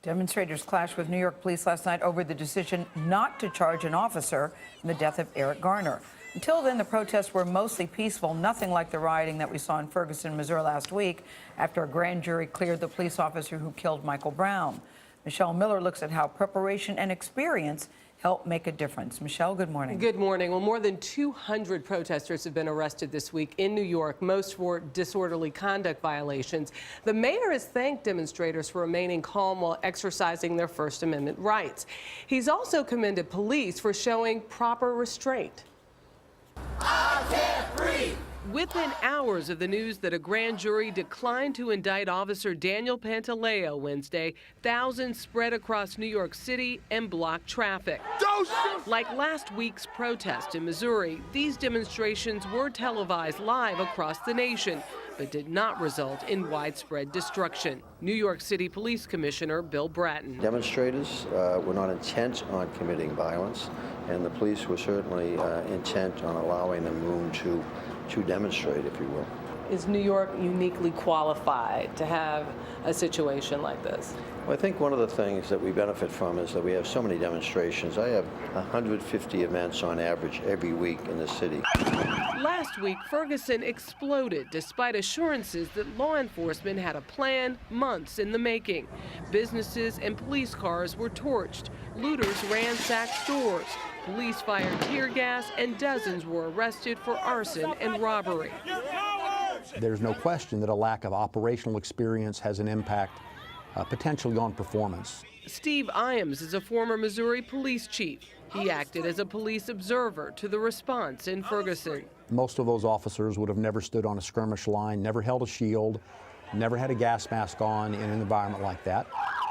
Demonstrators clashed with New York police last night over the decision not to charge an officer in the death of Eric Garner. Until then, the protests were mostly peaceful, nothing like the rioting that we saw in Ferguson, Missouri last week after a grand jury cleared the police officer who killed Michael Brown. Michelle Miller looks at how preparation and experience help make a difference. Michelle, good morning. Good morning. Well, more than 200 protesters have been arrested this week in New York, most for disorderly conduct violations. The mayor has thanked demonstrators for remaining calm while exercising their First Amendment rights. He's also commended police for showing proper restraint. I can't breathe. Within hours of the news that a grand jury declined to indict Officer Daniel Pantaleo Wednesday, thousands spread across New York City and blocked traffic. Like last week's protest in Missouri, these demonstrations were televised live across the nation, but did not result in widespread destruction. New York City Police Commissioner Bill Bratton. Demonstrators were not intent on committing violence, and the police were certainly intent on allowing them room to demonstrate, if you will. Is New York uniquely qualified to have a situation like this? Well, I think one of the things that we benefit from is that we have so many demonstrations. I have 150 events on average every week in the city. Last week, Ferguson exploded despite assurances that law enforcement had a plan months in the making. Businesses and police cars were torched. Looters ransacked stores. Police fired tear gas, and dozens were arrested for arson and robbery. There's no question that a lack of operational experience has an impact, potentially on performance. Steve Iams is a former Missouri police chief. He acted as a police observer to the response in Ferguson. Most of those officers would have never stood on a skirmish line, never held a shield, never had a gas mask on in an environment like that.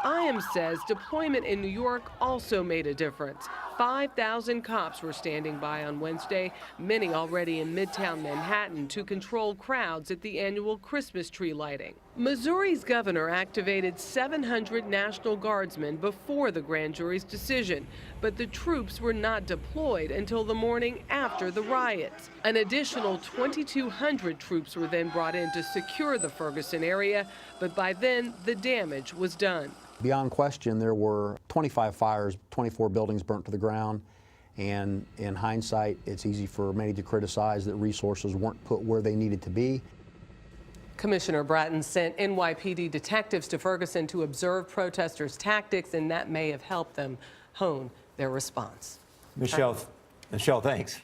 Iams says deployment in New York also made a difference. 5,000 cops were standing by on Wednesday, many already in Midtown Manhattan to control crowds at the annual Christmas tree lighting. Missouri's governor activated 700 National Guardsmen before the grand jury's decision, but the troops were not deployed until the morning after the riots. An additional 2,200 troops were then brought in to secure the Ferguson area, but by then the damage was done. Beyond question, there were 25 fires, 24 buildings burnt to the ground, and in hindsight, it's easy for many to criticize that resources weren't put where they needed to be. Commissioner Bratton sent NYPD detectives to Ferguson to observe protesters' tactics, and that may have helped them hone their response. Michelle, thanks.